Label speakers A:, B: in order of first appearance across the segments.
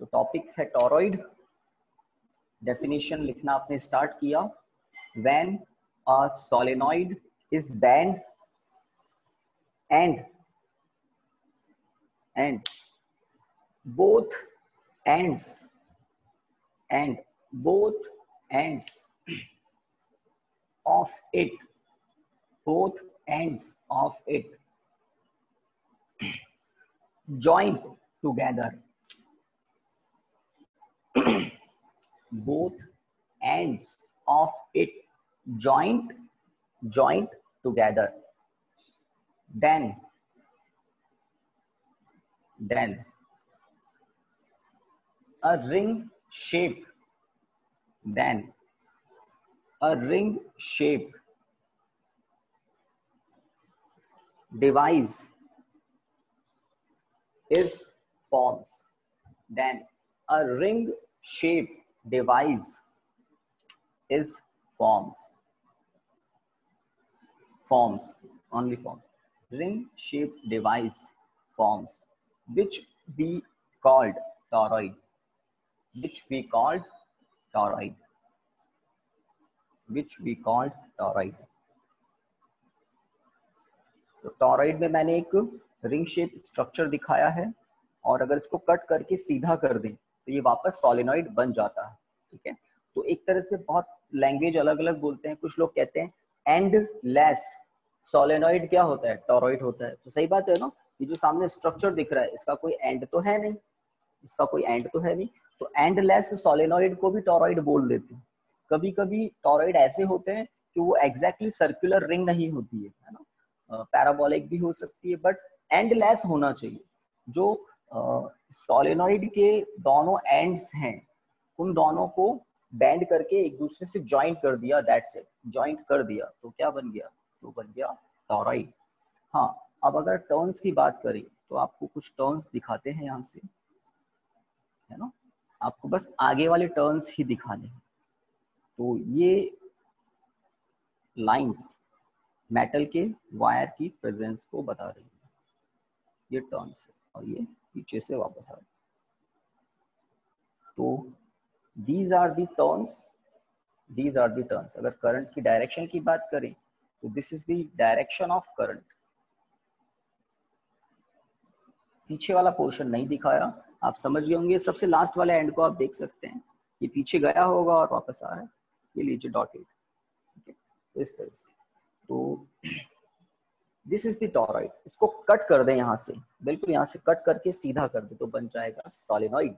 A: तो टॉपिक है torrid. Definition लिखना आपने स्टार्ट किया। When a solenoid is band and both ends of it join together both ends of it joint together, then a ring shape device is forms. Then a ring shaped device is forms. Only forms. Ring shaped device forms, which we called toroid. तो torrid में मैंने एक ring shape structure दिखाया है, और अगर इसको cut करके सीधा कर दें तो ये वापस सोलेनॉइड बन जाता है। ठीक है, तो एक तरह से बहुत लैंग्वेज अलग अलग बोलते हैं। कुछ लोग कहते हैं एंडलेस सोलेनॉइड क्या होता है, टॉरॉइड होता है। तो सही बात है ना, ये जो सामने स्ट्रक्चर दिख रहा है इसका कोई एंड तो है नहीं, तो एंडलेस सोलेनॉइड को भी टॉरॉइड बोल देते हैं। कभी कभी टॉरॉइड ऐसे होते हैं कि वो एग्जैक्टली सर्कुलर रिंग नहीं होती है ना, पैराबोलिक भी हो सकती है, बट एंडलेस होना चाहिए। जो सोलेनॉइड के दोनों एंड्स हैं उन दोनों को बैंड करके एक दूसरे से ज्वाइंट कर दिया, दैट्स इट, ज्वाइंट कर दिया तो क्या बन गया, तो बन गया टॉरॉइड। हाँ, अब अगर टर्न्स की बात करें तो आपको कुछ टर्न्स दिखाते हैं यहाँ से, है ना, आपको बस आगे वाले टर्न्स ही दिखाने हैं। तो ये लाइंस मेटल के वायर की प्रेजेंस को बता रही है, ये टर्न्स है, और ये पीछे से वापस आ रही है। तो these are the turns। अगर करंट की डायरेक्शन की बात करें तो this is the direction of current. पीछे वाला पोर्शन नहीं दिखाया, आप समझ गए होंगे। सबसे लास्ट वाले एंड को आप देख सकते हैं, ये पीछे गया होगा और वापस आ रहा है, ये लीजिए डॉटेड। ठीक है, तो इस तरह से, तो दिस इज द टॉरॉइड। इसको कट कर दें यहाँ से, बिल्कुल यहाँ से कट करके सीधा कर दे तो बन जाएगा सोलेनॉइड।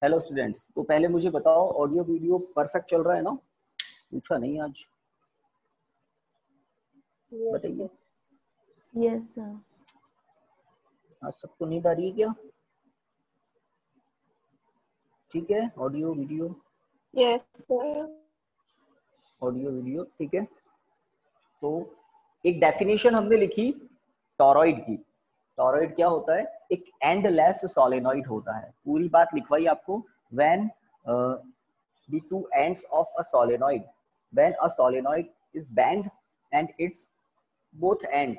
A: हेलो स्टूडेंट्स, तो पहले मुझे बताओ ऑडियो वीडियो परफेक्ट चल रहा है ना, पूछा नहीं आज, बताइए।
B: Yes sir.
A: आज सबको नींद आ रही है क्या? ठीक है, audio video,
B: yes sir.
A: Audio video ठीक है। तो एक डेफिनेशन हमने लिखी टॉरॉइड की। टॉरॉइड क्या होता है, एक एंडलेस सोलेनॉइड होता है। पूरी बात लिखवाई आपको। When the two ends of a solenoid, when a solenoid is bent and its both ends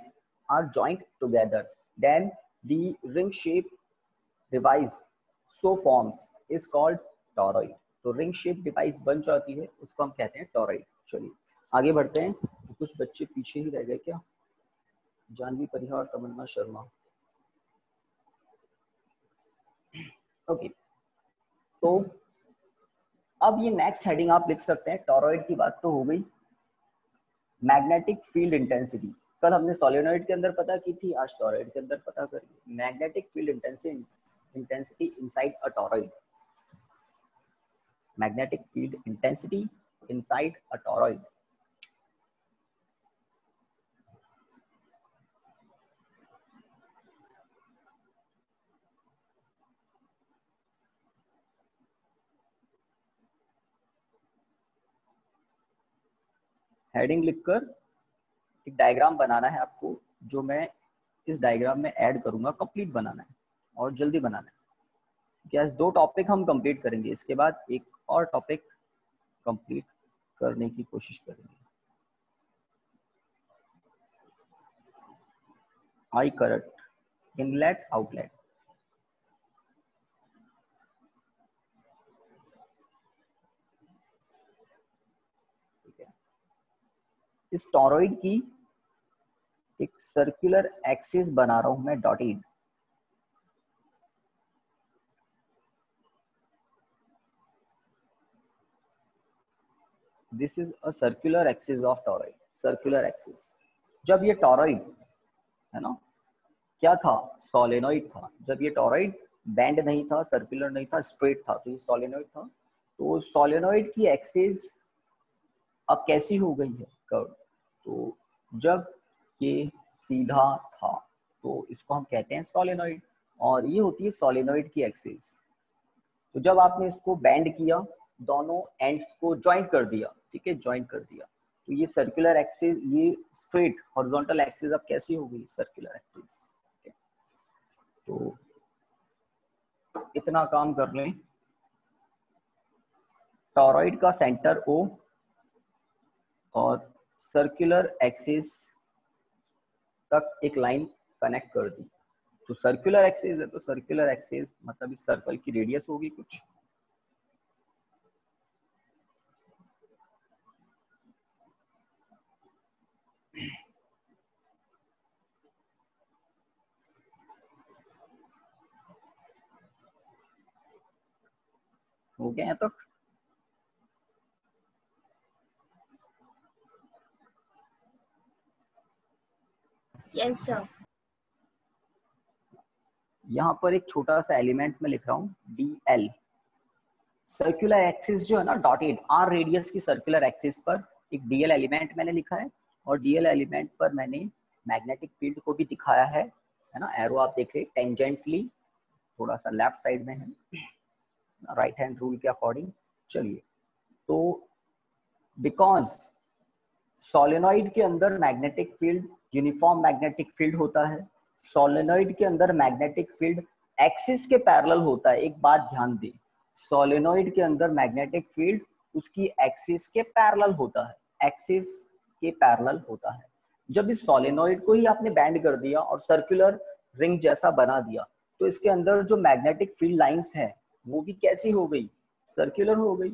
A: are joined together, then the ring shaped device so forms is called toroid। तो ring shape device बन जाती है, उसको हम कहते हैं torrid. चलिए आगे बढ़ते हैं। तो कुछ बच्चे पीछे ही रह गए क्या? जानवी परिहार, तमन्ना शर्मा, ओके। तो अब ये नेक्स्ट हेडिंग आप लिख सकते हैं। टॉरॉइड की बात तो हो गई। मैग्नेटिक फील्ड इंटेंसिटी, कल हमने सोलेनॉइड के अंदर पता की थी, आज टॉरॉइड के अंदर पता करिए। Magnetic field intensity inside a torrid. Magnetic field intensity inside a torrid. Heading लिखकर एक डायग्राम बनाना है आपको, जो मैं इस डायग्राम में ऐड करूंगा। कंप्लीट बनाना है और जल्दी बनाना है। क्या 2 टॉपिक हम कंप्लीट करेंगे, इसके बाद एक और टॉपिक कंप्लीट करने की कोशिश करेंगे। I current, inlet outlet. ठीक है, इस टोरॉइड की एक सर्कुलर एक्सिस बना रहा हूं मैं dotted, this is a circular axis of toroid, circular axis. जब ये टोरॉइड है ना क्या था, सोलेनोइड था, जब ये टोरॉइड बैंड नहीं था, सर्कुलर नहीं था, स्ट्रेट था, तो ये सोलेनोइड था। तो सोलेनोइड की एक्सिस अब कैसी हो गई है, कर्व। तो जब ये सीधा था तो इसको हम कहते हैं सोलेनोइड, और ये होती है सोलेनोइड की एक्सिस। तो जब आपने इसको बैंड किया, दोनों एंड्स को ज्वाइंट कर दिया, ठीक है, ज्वाइंट कर दिया, तो ये सर्कुलर एक्सिस, ये स्ट्रेट हॉरिजॉन्टल एक्सिस अब कैसी हो गई, सर्कुलर एक्सिस। तो इतना काम कर लें, टोरॉइड का सेंटर O और सर्कुलर एक्सिस तक एक लाइन कनेक्ट कर दी। तो सर्कुलर एक्सिस है तो सर्कुलर एक्सिस मतलब इस सर्कल की रेडियस होगी कुछ, हो गया यहाँ तक।
B: Yes, sir.
A: यहाँ पर एक छोटा सा एलिमेंट में लिख रहा हूँ DL, सर्कुलर एक्सिस जो है ना डॉटेड आर रेडियस की सर्कुलर एक्सिस पर एक DL एलिमेंट मैंने लिखा है, और DL एलिमेंट पर मैंने मैग्नेटिक फील्ड को भी दिखाया है ना, एरो आप देख रहे टेंजेंटली थोड़ा सा लेफ्ट साइड में है, राइट हैंड रूल के अकॉर्डिंग। चलिए, तो बिकॉज सोलेनॉइड के अंदर magnetic field uniform magnetic field होता है, सोलेनॉइड के अंदर मैग्नेटिक फील्ड एक्सिस के पैरेलल होता है। एक बात ध्यान दें, सोलेनॉइड के अंदर मैग्नेटिक फील्ड उसकी एक्सिस के पैरेलल होता है, एक्सिस के पैरेलल होता है। जब इस सोलेनॉइड को ही आपने बैंड कर दिया और सर्कुलर रिंग जैसा बना दिया, तो इसके अंदर जो मैग्नेटिक फील्ड लाइंस हैं वो भी कैसी हो गई, सर्कुलर हो गई।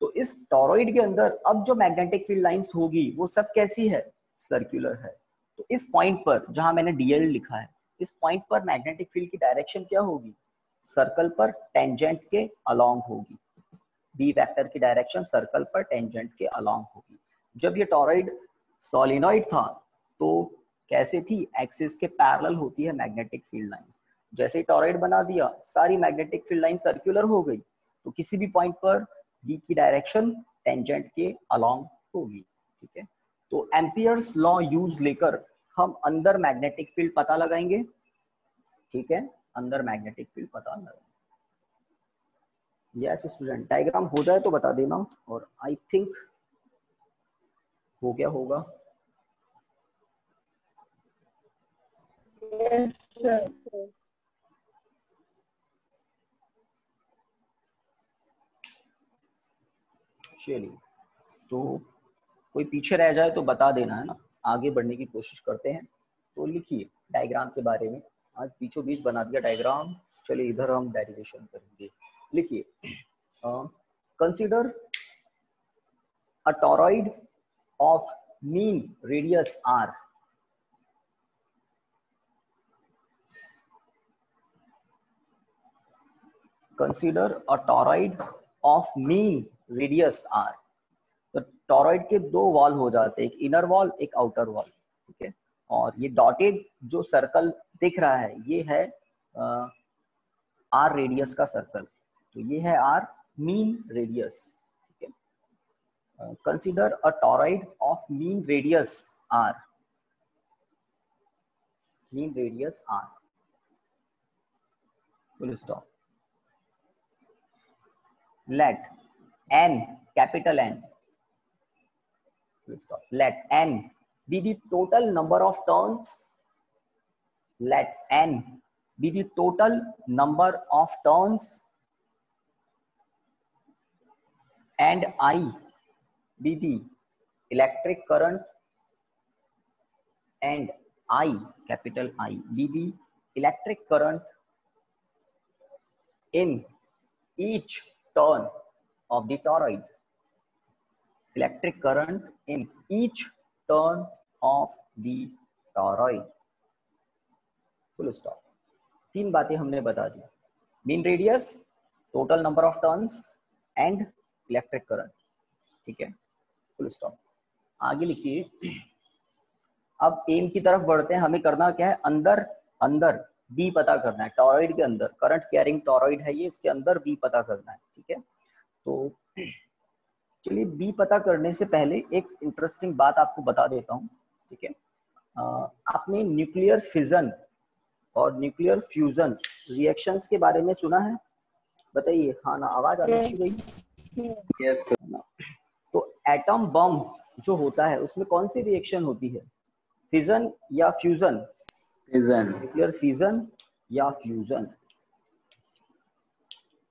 A: तो इस टोरॉइड के अंदर अब जो मैग्नेटिक फील्ड लाइंस होगी वो सब कैसी है, सर्कुलर है। तो इस पॉइंट पर जहां मैंने DL लिखा है, इस पॉइंट पर मैग्नेटिक फील्ड की डायरेक्शन क्या होगी, सर्कल पर टेंजेंट के अलोंग होगी, B वेक्टर की डायरेक्शन सर्कल पर टेंजेंट के अलोंग होगी। जब ये टोरॉइड सोलिनॉइड था तो कैसे थी, एक्सिस के पैरेलल होती है मैग्नेटिक फील्ड लाइंस। जैसे ही टोरॉइड बना दिया, सारी मैग्नेटिक फील्ड लाइन सर्कुलर हो गई, तो किसी भी पॉइंट पर B की डायरेक्शन टेंजेंट के अलोंग होगी, ठीक है। तो एम्पियर्स लॉ यूज लेकर हम अंदर मैग्नेटिक फील्ड पता लगाएंगे, ठीक है, अंदर मैग्नेटिक फील्ड पता लगाएंगे। यस स्टूडेंट, डायग्राम हो जाए तो बता देना, और आई थिंक हो गया होगा।
B: Yes, sir.
A: चलिए, तो कोई पीछे रह जाए तो बता देना, है ना, आगे बढ़ने की कोशिश करते हैं। तो लिखिए डायग्राम के बारे में, आज बीचों बीच बना दिया डायग्राम। चलिए इधर हम डेरिवेशन करेंगे। लिखिए, consider a toroid of mean radius r, consider a toroid of mean radius r। तो टोरॉइड के दो वॉल हो जाते हैं, एक इनर वॉल एक आउटर वॉल, ठीक है। और ये डॉटेड जो सर्कल दिख रहा है ये है आर रेडियस का सर्कल, तो ये है आर मीन रेडियस, ठीक है। Consider a toroid of mean radius R, mean radius R, full stop. Let n, capital N, stop. Let n be the total number of turns. Let n be the total number of turns and I be the electric current and I, capital I, be the electric current in each turn of the toroid. Electric current in each turn of the toroid. Full stop. 3 बातें हमने बता दी, mean radius, total number of turns and electric current. ठीक है, full stop. आगे लिखिए। अब M की तरफ बढ़ते हैं। हमें करना क्या है, अंदर बी पता करना है। टॉरॉइड के अंदर करंट कैरिंग टॉरॉइड है ये, इसके अंदर बी पता करना है। ठीक है, तो चलिए बी पता करने से पहले एक इंटरेस्टिंग बात आपको बता देता हूँ। ठीक है, आपने न्यूक्लियर फिजन और न्यूक्लियर फ्यूजन रिएक्शंस के बारे में सुना है? बताइए। हाँ ना, आवाज आनी चाहिए। तो एटम बम जो होता है उसमें कौन सी रिएक्शन होती है, फिजन या फ्यूजन?
C: फिजन।
A: न्यूक्लियर फिजन या फ्यूजन?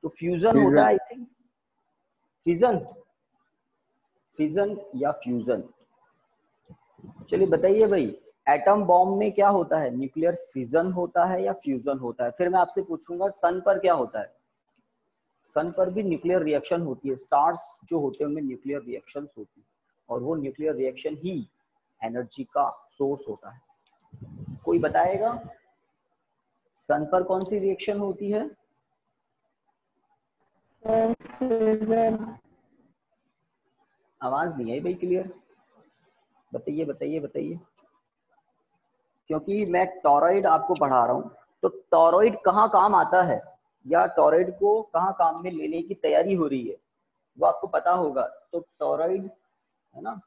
A: तो फ्यूजन होता है आई थिंक, फिजन या फ्यूजन? चलिए बताइए भाई, एटम बॉम्ब में क्या होता है, न्यूक्लियर फिजन होता है या फ्यूजन होता है? फिर मैं आपसे पूछूंगा सन पर क्या होता है? सन पर भी न्यूक्लियर रिएक्शन होती है। स्टार्स जो होते हैं उनमें न्यूक्लियर रिएक्शंस होती है, और वो न्यूक्लियर रिएक्शन ही एनर्जी का सोर्स होता है। कोई बताएगा सन पर कौन सी रिएक्शन होती है? आवाज नहीं आई भाई क्लियर। बताइए बताइए बताइए, क्योंकि मैं टॉरॉइड आपको पढ़ा रहा हूँ, तो टॉरॉइड कहाँ काम आता है या टॉरॉइड को कहाँ काम में लेने की तैयारी हो रही है वो आपको पता होगा। तो टॉरॉइड है ना,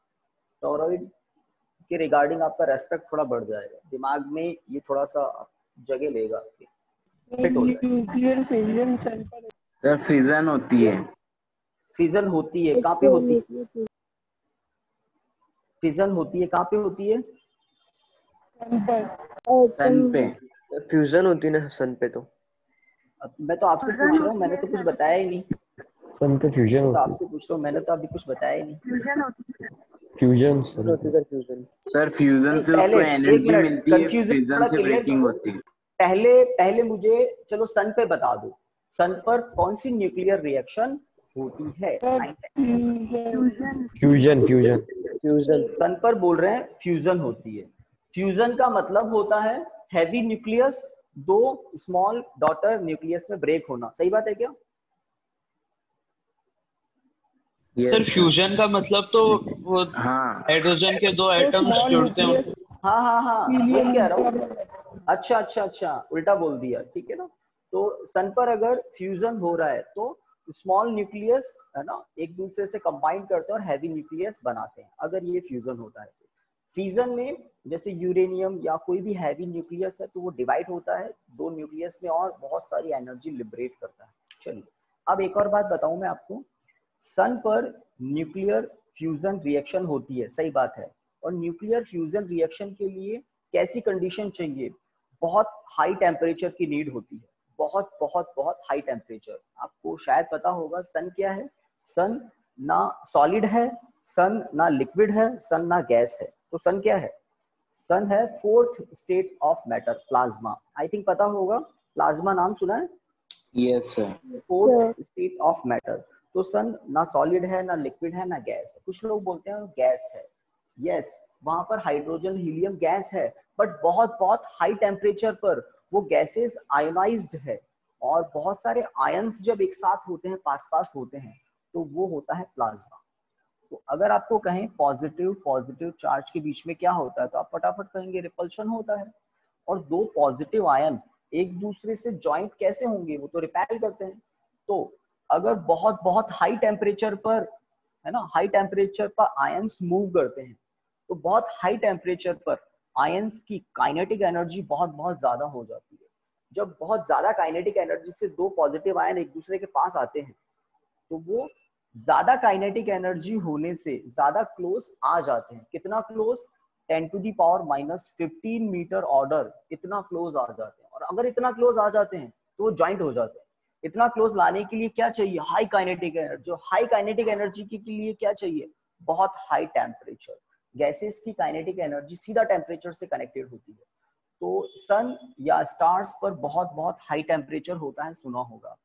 A: टॉरॉइड के रिगार्डिंग आपका रेस्पेक्ट थोड़ा बढ़ जाएगा, दिमाग में ये थोड़ा सा जगह लेगा, फिट हो जाएगा।
C: सर फिजन होती है।
A: फिजन होती है, कहाँ पे होती है? फिजन होती है कहाँ पे होती है?
C: सन पे।
D: फ्यूजन होती है ना सन पे। तो
A: अब मैं तो आपसे पूछ रहा हूँ, मैंने तो कुछ बताया ही नहीं।
D: सन पे फ्यूजन
A: मैं तो
D: होती
A: आपसे पूछ रहा हूँ, मैंने तो अभी कुछ बताया ही नहीं।
B: फ्यूजन होती है।
D: फ्यूजन होती है फ्यूजन।
C: सर फ्यूजन
A: नहीं,
C: से
A: पहले
C: उसको
A: एक
C: एनर्जी
A: मिनट,
C: मिलती है,
A: कंफ्यूजन
C: फिजन
A: थोड़ा
C: से
A: क्लियर
C: ब्रेकिंग
A: करो।
C: होती है।
A: पहले मुझे चलो सन पे बता दो, सन पर कौन सी न्यूक्लियर रिएक्शन होती है?
B: Fusion.
D: Fusion fusion fusion.
A: Sun पर बोल रहे हैं फ्यूजन होती है। फ्यूजन का मतलब होता है हैवी न्यूक्लियस दो स्मॉल डॉटर न्यूक्लियस में ब्रेक होना। सही बात है क्या?
E: सर फ्यूजन का मतलब तो वो
C: हाँ,
E: हाइड्रोजन के 2 एटम्स जुड़ते हैं।
A: हाँ हाँ हाँ, वही कह रहा हूँ। अच्छा अच्छा अच्छा, उल्टा बोल दिया, ठीक है ना। तो सन पर अगर फ्यूजन हो रहा है तो स्मॉल न्यूक्लियस है ना एक दूसरे से कंबाइन करते हैं और हैवी न्यूक्लियस बनाते हैं, अगर ये फ्यूजन होता है तो। फ्यूजन में जैसे यूरेनियम या कोई भी हैवी न्यूक्लियस है तो वो डिवाइड होता है 2 न्यूक्लियस में और बहुत सारी एनर्जी लिबरेट करता है। चलिए अब एक और बात बताऊं मैं आपको। सन पर न्यूक्लियर फ्यूजन रिएक्शन होती है, सही बात है। और न्यूक्लियर फ्यूजन रिएक्शन के लिए कैसी कंडीशन चाहिए? बहुत हाई टेम्परेचर की नीड होती है, बहुत बहुत बहुत हाई टेम्परेचर। आपको शायद पता होगा सन क्या है। सन ना सॉलिड है, सन ना लिक्विड है, सन ना गैस है। तो सन क्या है? सन है 4th state of matter, plasma. I think पता होगा, प्लाज्मा नाम सुना है?
C: Yes sir.
A: 4th state of matter. तो सन ना सॉलिड है, ना लिक्विड है, ना गैस है। कुछ लोग बोलते हैं गैस है। यस, वहां पर हाइड्रोजन हीलियम गैस है, बट बहुत बहुत हाई टेम्परेचर पर वो गैसेस आयोनाइज्ड है, और बहुत सारे आयंस जब एक साथ होते हैं, पास पास होते हैं, तो वो होता है प्लाज्मा। तो अगर आपको कहें पॉजिटिव पॉजिटिव चार्ज के बीच में क्या होता है, तो आप फटाफट कहेंगे रिपल्शन होता है। और 2 पॉजिटिव आयन एक दूसरे से ज्वाइंट कैसे होंगे? वो तो रिपेल करते हैं। तो अगर बहुत बहुत हाई टेम्परेचर पर है ना, हाई टेम्परेचर पर आयंस मूव करते हैं, तो बहुत हाई टेम्परेचर पर आयंस की काइनेटिक एनर्जी बहुत बहुत ज्यादा हो जाती है। जब बहुत ज्यादा काइनेटिक एनर्जी से 2 पॉजिटिव आयन एक दूसरे के पास आते हैं, तो वो ज्यादा काइनेटिक एनर्जी होने से ज्यादा क्लोज आ जाते हैं। कितना क्लोज? 10⁻⁻15 मीटर ऑर्डर, इतना क्लोज आ जाते हैं। और अगर इतना क्लोज आ जाते हैं तो वो ज्वाइंट हो जाते हैं। इतना क्लोज लाने के लिए क्या चाहिए? High kinetic energy. High kinetic energy के लिए क्या चाहिए? बहुत हाई टेम्परेचर। गैसेस की काइनेटिक एनर्जी सीधा टेम्परेचर से कनेक्टेड होती है। तो सन या स्टार्स पर बहुत बहुत हाई टेम्परेचर होता है, सुना होगा।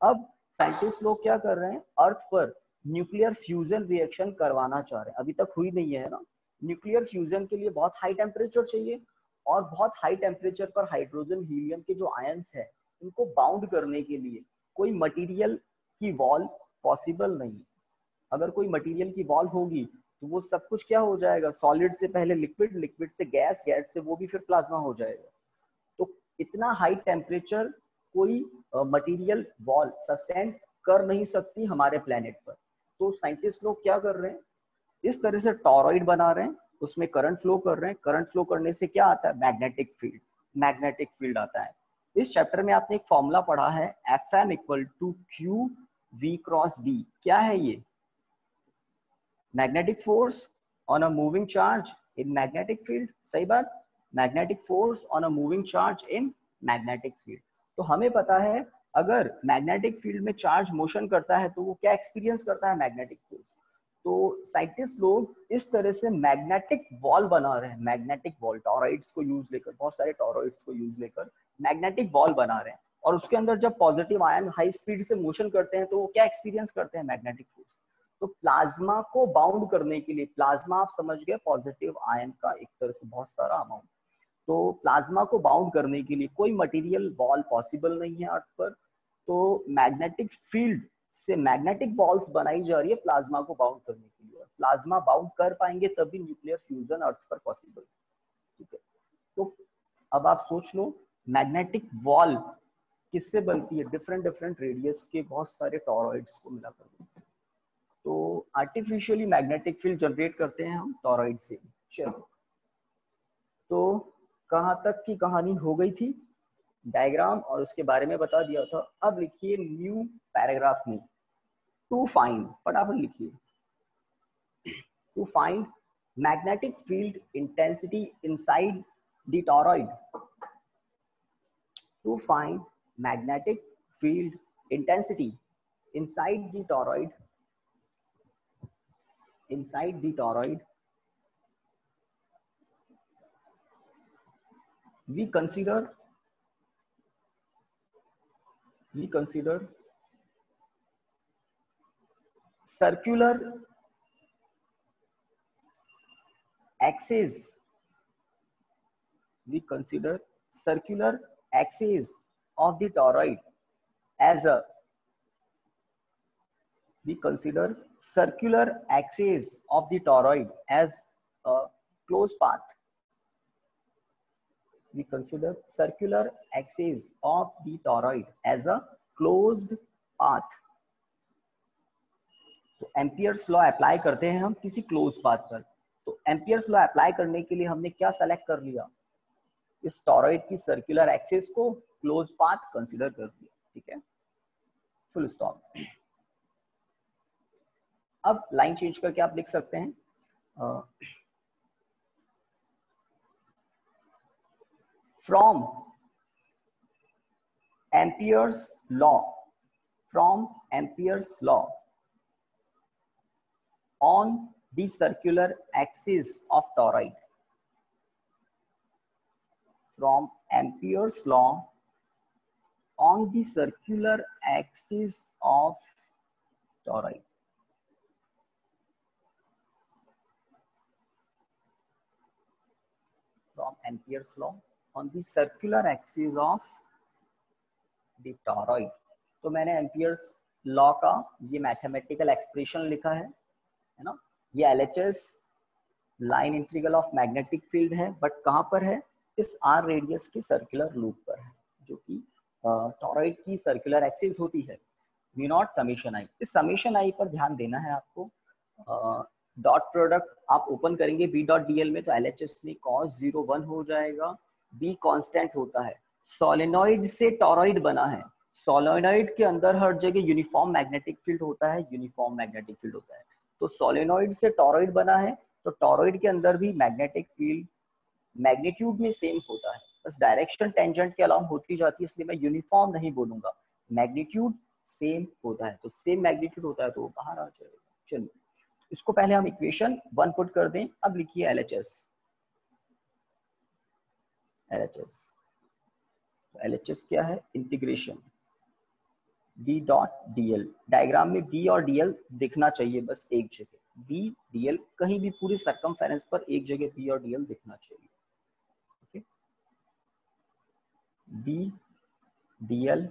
A: अब साइंटिस्ट लोग क्या कर रहे हैं, अर्थ पर न्यूक्लियर फ्यूजन रिएक्शन करवाना चाह रहे हैं, अभी तक हुई नहीं है ना। न्यूक्लियर फ्यूजन के लिए बहुत हाई टेम्परेचर चाहिए, और बहुत हाई टेम्परेचर पर हाइड्रोजन हीलियम के जो आयंस है इनको बाउंड करने के लिए कोई मटेरियल की वॉल पॉसिबल नहीं है। अगर कोई मटेरियल की वॉल होगी तो वो सब कुछ क्या हो जाएगा, सॉलिड से पहले लिक्विड, लिक्विड से गैस, गैस से वो भी फिर प्लाज्मा हो जाएगा। तो इतना हाई टेम्परेचर कोई मटेरियल वॉल सस्टेन कर नहीं सकती हमारे प्लेनेट पर। तो साइंटिस्ट लोग क्या कर रहे हैं, इस तरह से टॉरॉइड बना रहे हैं, उसमें करंट फ्लो कर रहे हैं। करंट फ्लो करने से क्या आता है, मैग्नेटिक फील्ड, मैग्नेटिक फील्ड आता है। इस चैप्टर में आपने एक फॉर्मूला पढ़ा है Fm equal to q v cross b. क्या है ये, magnetic force on a moving charge in magnetic field. सही बात, magnetic force on a moving charge in magnetic field. तो हमें पता है अगर मैग्नेटिक फील्ड में चार्ज मोशन करता है तो वो क्या एक्सपीरियंस करता है, मैग्नेटिक फोर्स। तो साइंटिस्ट लोग इस तरह से मैग्नेटिक वॉल बना रहे हैं, मैग्नेटिक वॉल, टॉरॉइड्स को यूज लेकर, बहुत सारे टॉरॉइड्स को यूज लेकर मैग्नेटिक वॉल बना रहे हैं। और उसके अंदर जब पॉजिटिव आयन हाई स्पीड से मोशन करते हैं तो वो क्या एक्सपीरियंस करते हैं, मैग्नेटिक फोर्स। तो प्लाज्मा को बाउंड करने के लिए, प्लाज्मा आप समझ गए पॉजिटिव आयन का एक तरह से बहुत सारा अमाउंट, तो प्लाज्मा को बाउंड करने के लिए कोई मटेरियल वॉल पॉसिबल नहीं है अर्थ पर। तो मैग्नेटिक फील्ड से मैग्नेटिक वॉल्स बनाई जा रही है प्लाज्मा को बाउंड करने के लिए। प्लाज्मा बाउंड कर पाएंगे तभी न्यूक्लियर फ्यूजन अर्थ पर पॉसिबल। ठीक है, तो अब आप सोच लो मैग्नेटिक वॉल किससे बनती है, डिफरेंट डिफरेंट रेडियस के बहुत सारे टॉरॉइड्स को मिलाकर। तो आर्टिफिशियली मैग्नेटिक फील्ड जनरेट करते हैं हम टॉरॉइड से। चलो, तो कहाँ तक की कहानी हो गई थी, डायग्राम और उसके बारे में बता दिया था। अब लिखिए न्यू पैराग्राफ में, टू फाइंड, फटाफट लिखिए, to find magnetic field intensity inside the toroid. To find magnetic field intensity inside the toroid, inside the toroid we consider circular axis, we consider circular axis of the toroid as a, we consider circular axis of the toroid as a closed path. We consider circular axis of the toroid as a closed path. तो Ampere's law apply करते हैं हम किसी close path पर। तो Ampere's law apply करने के लिए हमने क्या सेलेक्ट कर लिया, इस टॉरॉइड की सर्कुलर एक्सिस को क्लोज पाथ कंसीडर कर लिया। ठीक है, फुल स्टॉप। अब लाइन चेंज करके आप लिख सकते हैं from Ampere's law, from Ampere's law on the circular axis of toroid, from Ampere's law on the circular axis of toroid. From Ampere's law on the circular axis of the toroid. तो मैंने Ampere's law का ये mathematical expression लिखा है ना, ये LHS line integral of magnetic field है, but कहाँ पर है, इस R रेडियस की सर्कुलर लूप पर है, जो कि टॉरॉइड की सर्कुलर एक्सिस होती है। V नॉट समेशन आई, इस समेशन आई पर ध्यान देना है आपको। डॉट प्रोडक्ट आप ओपन करेंगे B डॉट DL में तो LHS में cos 0 1 हो जाएगा, B कांस्टेंट होता है। सोलेनॉइड से टॉरॉइड बना है, सोलेनॉइड के अंदर हर जगह यूनिफॉर्म मैग्नेटिक फील्ड होता है, यूनिफॉर्म मैग्नेटिक फील्ड होता है। तो सोलेनॉइड से टॉरॉइड बना है, तो टॉरॉइड के अंदर भी मैग्नेटिक फील्ड मैग्नीट्यूड में सेम होता है, बस डायरेक्शन टेंजेंट के अलाउ होती जाती है, इसलिए मैं यूनिफॉर्म नहीं बोलूंगा, मैग्नीट्यूड सेम होता है। तो सेम मैग्नीट्यूड होता है तो वो बाहर आ जाएगा। चलिए इसको पहले हम इक्वेशन 1 पुट कर दें। अब लिखिए LHS, LHS क्या है, integration b dot dl. Diagram में बी और डीएल दिखना चाहिए बस एक जगह, बी डीएल कहीं भी पूरी सरकमफेरेंस पर एक जगह बी और डीएल दिखना चाहिए। Okay, b dl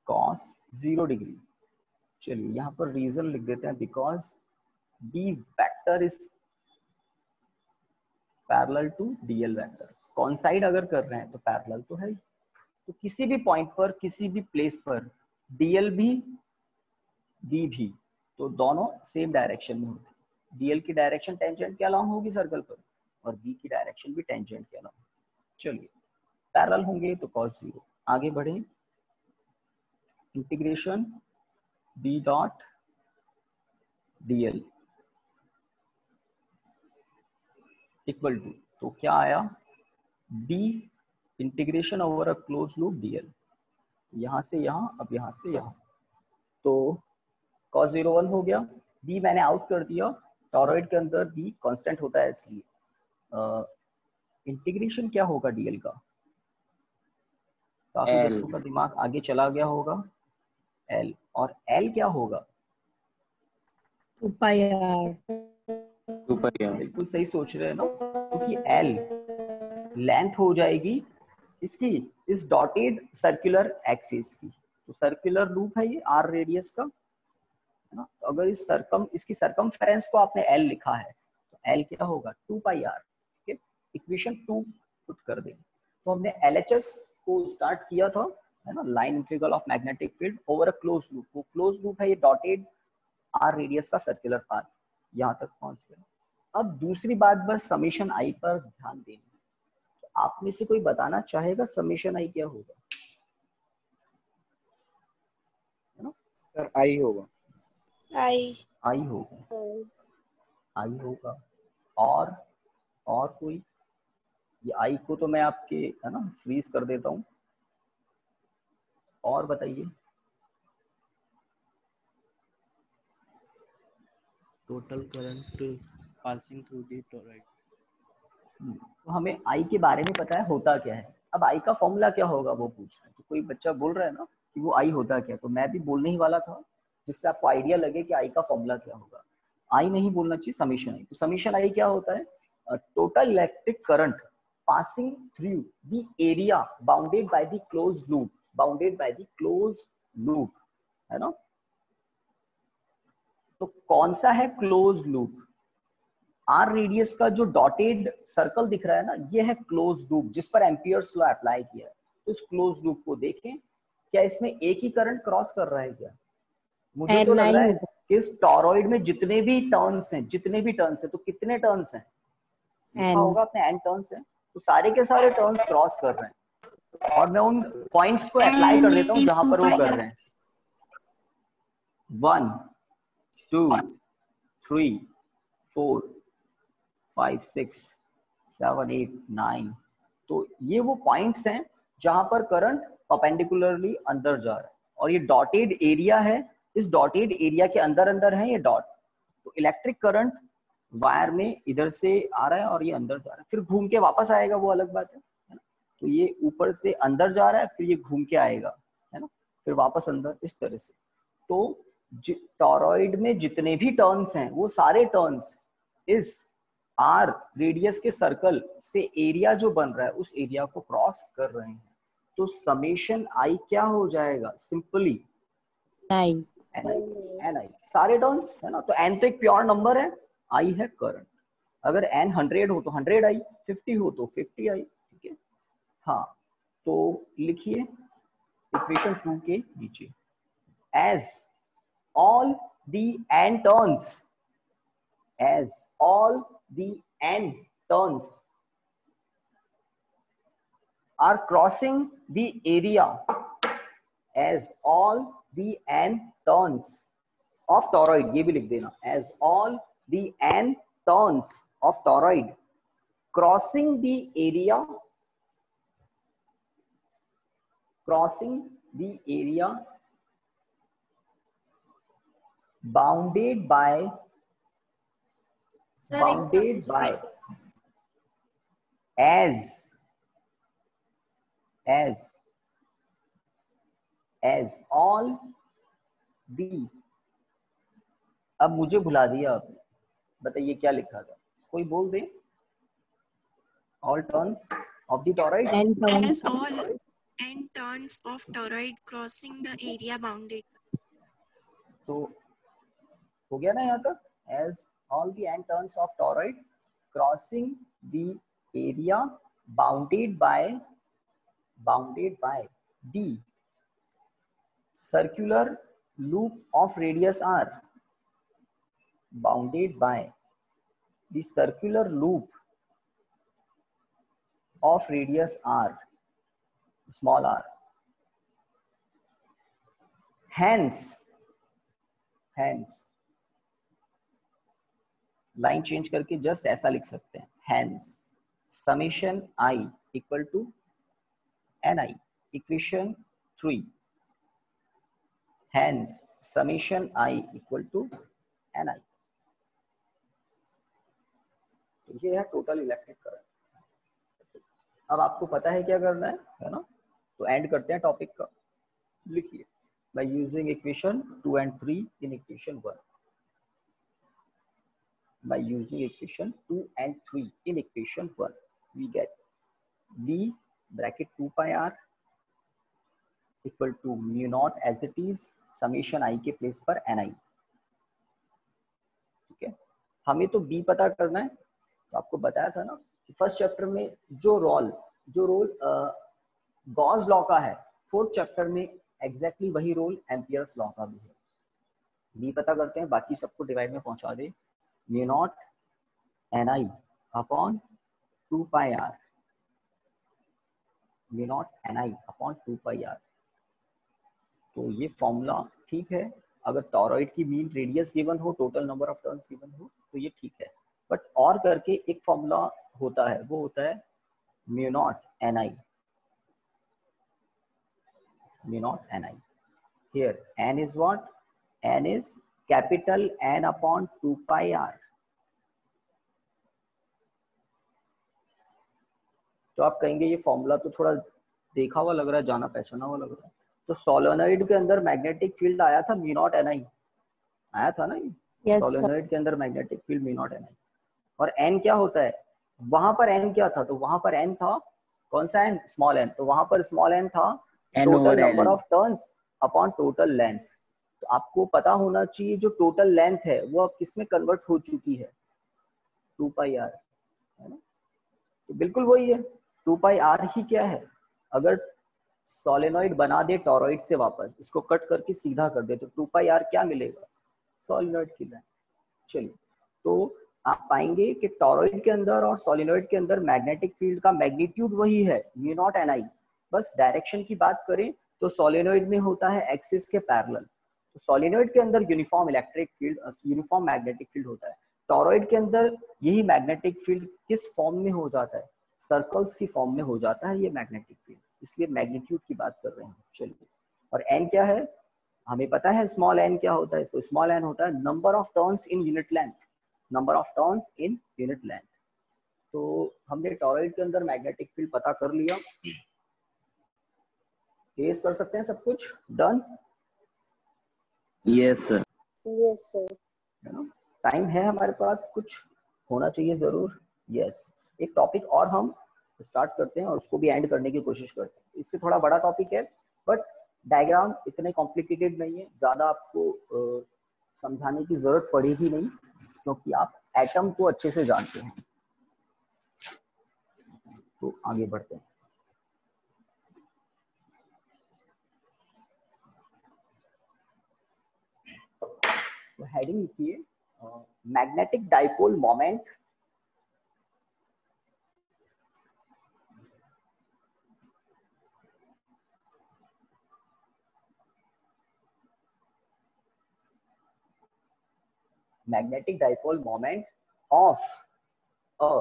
A: cos 0 degree. चलिए यहाँ पर रीजन लिख देते हैं, because b vector is parallel to dl vector. कौन साइड अगर कर रहे हैं तो पैरेलल तो है ही, तो किसी भी पॉइंट पर किसी भी प्लेस पर डीएल भी बी भी, तो दोनों सेम डायरेक्शन में होते हैं। डीएल की डायरेक्शन टेंजेंट के अलाउंग होगी सर्कल पर, और बी की डायरेक्शन भी टेंजेंट के अलाउंग। चलिए पैरेलल होंगे तो cos 0। आगे बढ़े, integration b dot dl equal to, तो क्या आया, b integration over a close loop dl, यहां से यहां, अब यहां से यहां, तो cos 0 1 हो गया। बी मैंने आउट कर दिया, टॉरॉइड के अंदर बी कांस्टेंट होता है इसलिए। इंटीग्रेशन क्या होगा डीएल का, काफी
C: L।
A: बच्चों का दिमाग आगे चला गया होगा, एल। और एल क्या होगा,
B: 2 पाई आर।
A: बिल्कुल सही सोच रहे हैं ना, क्योंकि एल लेंथ हो जाएगी इसकी इस डॉटेड सर्कुलर एक्सिस की। तो सर्कुलर लूप है ये आर रेडियस का, है ना। तो अगर इसकी सरकमफेरेंस को आपने एल लिखा है तो एल क्या होगा, 2 पाई आर। ठीक है, इक्वेशन 2 पुट कर दें। तो हमने एलएचएस को स्टार्ट किया था, है ना, line integral of magnetic field over a close loop. वो क्लोज लूप है ये डॉटेड आर रेडियस का सर्कुलर पाथ, यहाँ तक पहुंच गया। अब दूसरी बात बस समेशन आई पर ध्यान देना। तो आप में से कोई बताना चाहेगा समेशन आई क्या होगा, है ना।
F: सर आई होगा।
A: आई होगा, आई होगा। और कोई, ये आई को तो मैं आपके, है ना, फ्रीज कर देता हूँ। और बताइए,
G: total current passing through the toroid।
A: तो हमें आई के बारे में पता है होता क्या है। अब आई का फॉर्मूला क्या होगा वो पूछ रहे हैं, तो कोई बच्चा बोल रहा है ना कि वो आई होता क्या है, तो मैं भी बोलने ही वाला था, जिससे आपको आइडिया लगे कि आई का फॉर्मूला क्या होगा। आई नहीं बोलना चाहिए, समीशन आई। तो समीशन आई क्या होता है, total electric current passing through the area bounded by the close loop, bounded by the close loop, है ना। तो कौन सा है क्लोज लूप, आर रेडियस का जो डॉटेड सर्कल दिख रहा है ना, ये है क्लोज लूप जिस पर एम्पियर्स लॉ अप्लाई किया है। तो इस क्लोज लूप को देखें, क्या इसमें एक ही करंट क्रॉस कर रहा है क्या, मुझे तो लग रहा है कि इस टॉरॉइड में जितने भी टर्न्स हैं, तो कितने टर्न्स हैं, लिखा होगा आपने एन टर्न्स हैं, तो सारे के सारे टर्न्स क्रॉस कर रहे हैं। और मैं उन पॉइंट्स को अप्लाई कर देता हूं जहां पर वो कर रहे हैं, 1 2 3 4 5 6 7 8 9। तो ये वो पॉइंट्स हैं जहां पर करंट परपेंडिकुलरली अंदर जा रहा है, और ये डॉटेड एरिया है, इस डॉटेड एरिया के अंदर अंदर है ये डॉट। तो इलेक्ट्रिक करंट वायर में इधर से आ रहा है और ये अंदर जा रहा है, फिर घूम के वापस आएगा, वो अलग बात है ना। तो ये ऊपर से अंदर जा रहा है, फिर ये घूम के आएगा, है ना, फिर वापस अंदर, इस तरह से। तो टॉरॉइड में जितने भी टर्न्स हैं वो सारे टर्न्स इस आर रेडियस के सर्कल से एरिया जो बन रहा है उस एरिया को क्रॉस कर रहे हैं। तो समेशन आई क्या हो जाएगा, सिंपली
B: नाइन।
A: एन आई, सारे टर्न्स, है ना। तो एन तो एक प्योर नंबर है, आई है करंट। अगर एन 100 हो तो 100 आई, 50 हो तो 50 आई, ठीक है। हाँ, तो लिखिए इक्वेशन 2 के नीचे, as all the n turns, as all the n turns are crossing the area, as all the n turns of toroid, ये भी लिख देना, as all the n turns of toroid crossing the area, bounded by as all D. अब मुझे भुला दिया आपने, बताइए क्या लिखा था, कोई बोल दे। All turns of the toroid,
B: N turns.
F: As all n turns of toroid crossing the area bounded.
A: तो हो गया ना यहाँ तक, as all the n turns of toroid crossing the area bounded by the circular loop of radius r, bounded by the circular loop of radius r, small r. Hence line change करके just ऐसा लिख सकते हैं, hence summation I equal to ni, equation 3. hence summation I equal to ni. तो ये है total electric current. अब आपको पता है क्या करना है ना, तो एंड करते हैं टॉपिक का। लिखिए, by using equation 2 and 3 in equation 1, by using equation 2 and 3 in equation 1 we get b bracket 2 pi r equal to mu naught as it is summation I के प्लेस पर ni। ठीक है, हमें तो b पता करना है, तो आपको बताया था ना फर्स्ट चैप्टर में जो रोल गॉस लॉ का है, फोर्थ चैप्टर में एग्जैक्टली वही रोल एम्पियर्स लॉ का भी है। बी पता करते हैं, बाकी सबको डिवाइड में पहुंचा दे, mu naught N I upon 2 pi R, mu naught N I upon 2 pi are. तो ये फॉर्मूला ठीक है, अगर टॉरॉइड की मीन रेडियस गिवन हो, total number of turns given हो, तो ये ठीक है। बट और करके एक फॉर्मूला होता है, वो होता है mu naught N i, mu naught N i. Here n is what, n is capital n upon 2 pi are. तो आप कहेंगे ये फॉर्मूला तो थोड़ा देखा हुआ लग रहा है, जाना पहचाना हुआ लग रहा है। तो सोलेनोइड के अंदर मैग्नेटिक फील्ड आया था म्यू नॉट एन आई, आया था ना ये।
B: Yes, sir.
A: सोलेनोइड के अंदर magnetic field mu naught N I. और एन क्या होता है, वहां पर एन क्या था, तो वहां पर एन था कौन सा एन, स्मॉल एन। तो वहां पर स्मॉल एन था total number of turns upon total length. तो आपको पता होना चाहिए जो टोटल लेंथ है वो अब किस में कन्वर्ट हो चुकी है, 2 पाई आर, है ना। तो बिल्कुल वही है, 2 पाई आर ही क्या है। अगर सोलेनोइड बना दे टॉरॉइड से वापस, इसको कट करके सीधा कर दे, तो 2 पाई आर क्या मिलेगा, सोलेनोइड की लेंथ। चलिए, तो आप पाएंगे कि टॉरॉइड के अंदर और सोलेनोइड के अंदर मैग्नेटिक फील्ड का मैग्नीट्यूड वही है, म्यू नॉट एन आई। बस डायरेक्शन की बात करें तो सोलेनोइड में होता है एक्सिस के पैरेलल, तो सोलेनोइड के अंदर uniform electric field, uniform magnetic field होता है। टॉरॉइड के अंदर यही मैग्नेटिक फील्ड किस फॉर्म में हो जाता है, सर्कल्स की फॉर्म में हो जाता है ये मैग्नेटिक फील्ड, इसलिए मैग्नीट्यूड की बात कर रहे हैं। चलिए, और एन क्या है, हमें पता है स्मॉल एन क्या होता है, तो स्मॉल एन होता है number of turns in unit length, number of turns in unit length. तो हमने टॉरॉइड के अंदर मैग्नेटिक फील्ड पता कर लिया, ट्रेस कर सकते हैं सब कुछ, done.
C: Yes sir.
B: Yes, sir.
A: है ना, टाइम है हमारे पास, कुछ होना चाहिए जरूर। यस, एक टॉपिक और हम स्टार्ट करते हैं और उसको भी एंड करने की कोशिश करते हैं। इससे थोड़ा बड़ा टॉपिक है, बट डायग्राम इतने कॉम्प्लिकेटेड नहीं है, ज्यादा आपको समझाने की जरूरत पड़ेगी नहीं, क्योंकि आप एटम को अच्छे से जानते हैं। तो आगे बढ़ते हैं। तो हेडिंग लिखिए, magnetic dipole moment magnetic dipole moment of a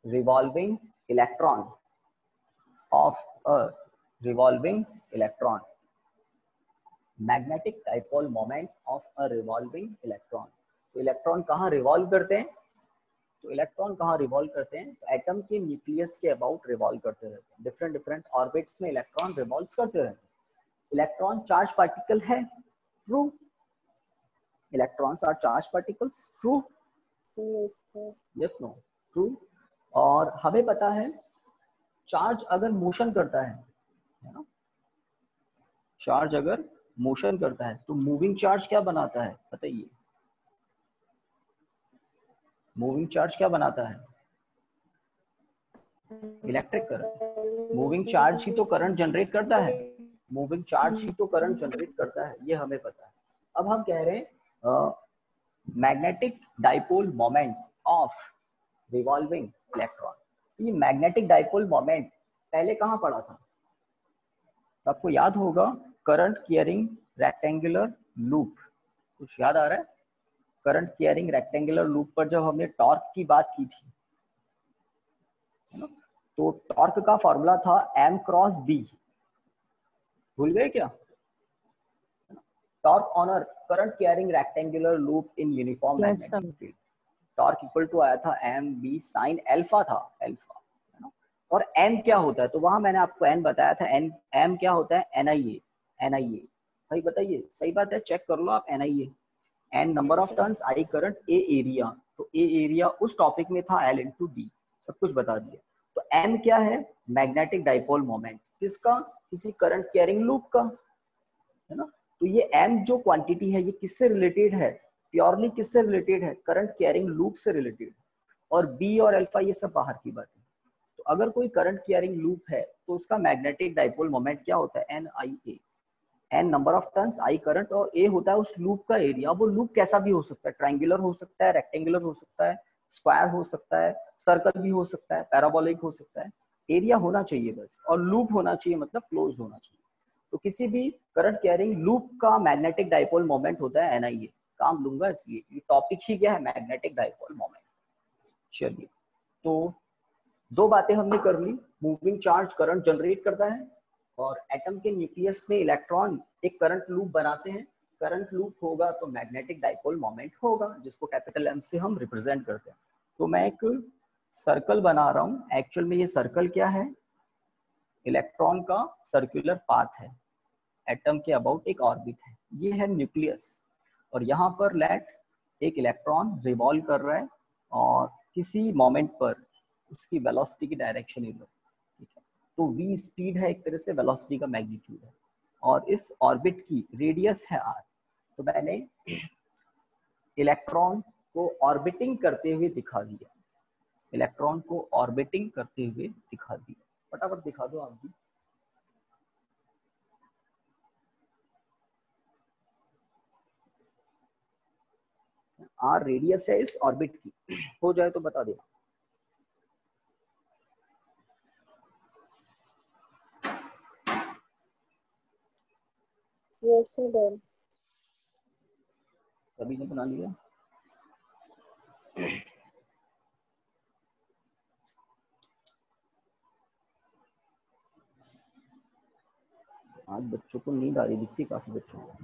A: revolving electron, of a revolving electron, magnetic dipole moment of a revolving electron। तो इलेक्ट्रॉन कहाँ रिवॉल्व करते हैं, तो इलेक्ट्रॉन कहाँ रिवॉल्व करते हैं? तो एटम के न्यूक्लियस के अबाउट रिवॉल्व करते रहते हैं। डिफरेंट डिफरेंट ऑर्बिट्स में इलेक्ट्रॉन रिवॉल्व करते रहते हैं। इलेक्ट्रॉन चार्ज पार्टिकल है, true. Electrons are charge particles, true. Yes no, true. और हमें पता है चार्ज अगर मोशन करता है ना, चार्ज अगर मोशन करता है तो मूविंग चार्ज क्या बनाता है बताइए? मूविंग चार्ज क्या बनाता है? Electric current. मूविंग चार्ज ही तो करंट जनरेट करता है, मूविंग चार्ज ही तो करंट जनरेट करता है, ये हमें पता है। अब हम कह रहे हैं magnetic dipole moment of revolving electron. ये मैग्नेटिक डाइपोल मोमेंट पहले कहाँ पढ़ा था? आपको याद होगा, करंट कैरिंग रेक्टेंगुलर लूप। कुछ याद आ रहा है? करंट कैरिंग रेक्टेंगुलर लूप पर जब हमने टॉर्क की बात की थी, है ना, तो टॉर्क का फॉर्मूला था m क्रॉस b। भूल गए क्या? Torque on a current carrying rectangular loop in uniform
B: Yes,
A: magnetic field. Torque equal to आया था m b साइन अल्फा था, अल्फा, है ना। और m क्या होता है? तो वहां मैंने आपको n बताया था। m क्या होता है? NIA। भाई बताइए, सही बात है, चेक कर लो आप। NIA n number of turns, I current, A area. तो A एरिया उस टॉपिक में था L इंटू D, सब कुछ बता दिया। तो m क्या है? Magnetic dipole moment. किसका? किसी करंट कैरिंग लूप का, है ना। तो ये m जो क्वांटिटी है ये किससे रिलेटेड है? प्योरली किससे रिलेटेड है? करंट कैरिंग लूप से रिलेटेड। और b और अल्फा ये सब बाहर की बात है। तो अगर कोई करंट कैरिंग लूप है तो उसका मैग्नेटिक डाइपोल मोमेंट क्या होता है? NIA। n number of turns, I current, और a होता है उस लूप का एरिया। वो लूप कैसा भी हो सकता है, ट्रायंगुलर हो सकता है, रेक्टेंगुलर हो सकता है, स्क्वायर हो सकता है, सर्कल भी हो सकता है, पैराबोलिक हो सकता है। एरिया होना चाहिए बस, और लूप होना चाहिए, मतलब क्लोज होना चाहिए। तो किसी भी करंट कैरिंग लूप का मैग्नेटिक डाइपोल मोमेंट होता है NIA। काम लूंगा इसलिए, ये टॉपिक ही क्या है? Magnetic dipole moment. चलिए, तो दो बातें हमने कर ली। मूविंग चार्ज करंट जनरेट करता है, और एटम के न्यूक्लियस में इलेक्ट्रॉन एक करंट लूप बनाते हैं। करंट लूप होगा तो मैग्नेटिक डाइपोल मोमेंट होगा, जिसको कैपिटल M से हम रिप्रेजेंट करते हैं। तो मैं एक सर्कल बना रहा हूँ। एक्चुअल में ये सर्कल क्या है? इलेक्ट्रॉन का सर्कुलर पाथ है। एटम के अबाउट एक ऑर्बिट है, ये है न्यूक्लियस। और यहाँ पर लेट एक इलेक्ट्रॉन रिवॉल्व कर रहा है, और किसी मोमेंट पर उसकी वेलोसिटी की डायरेक्शन इधर, ठीक है। तो v स्पीड है, एक तरह से वेलोसिटी का मैग्नीट्यूड है, और इस ऑर्बिट की रेडियस है r। तो मैंने इलेक्ट्रॉन को ऑर्बिटिंग करते हुए दिखा दिया, इलेक्ट्रॉन को ऑर्बिटिंग करते हुए दिखा दिया। फटाफट दिखा दो आप भी। आर रेडियस है इस ऑर्बिट की, हो जाए तो बता देना।
H: Yes, sir, done.
A: सभी ने बना लिया? आज बच्चों को नींद आ रही दिखती, काफी बच्चों को।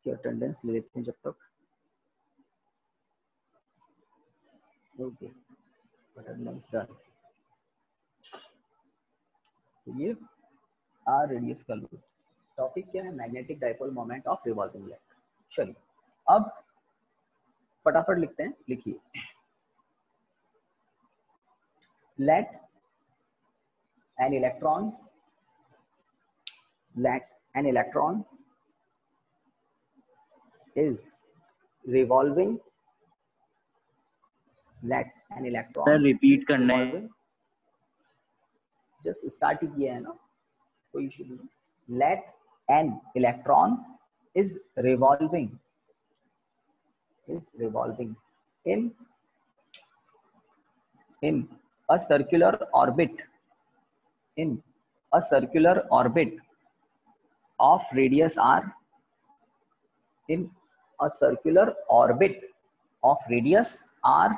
A: की अटेंडेंस ले लेते हैं जब तक। Okay, attendance done. तो ये आर रेडियस का लूप। टॉपिक क्या है? Magnetic dipole moment of revolving electron. चलिए, अब फटाफट लिखते हैं, लिखिए। Let an electron is revolving, let an electron
C: sir repeat करना है।
A: revolving, just start ही किया है ना, कोई इशू नहीं। let an electron is revolving in a circular orbit, of radius r, in a circular orbit of radius r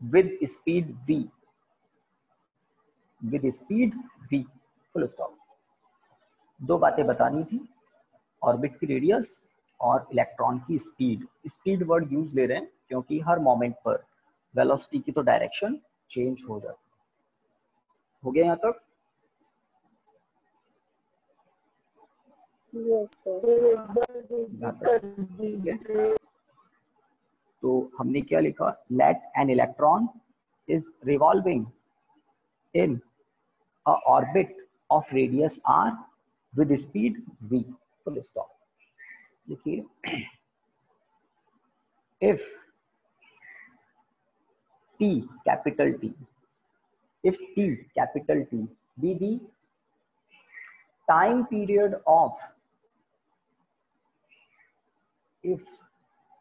A: with speed v, full stop. दो बातें बतानी थी, ऑर्बिट की रेडियस और इलेक्ट्रॉन की स्पीड। स्पीड वर्ड यूज ले रहे हैं क्योंकि हर मोमेंट पर वेलोसिटी की तो डायरेक्शन चेंज हो जाती है। हो गया यहाँ तक? तो हमने क्या लिखा? Let an electron is revolving in a orbit of radius r with speed v, full stop। देखिए, if t capital T, if t capital T be the time period of, if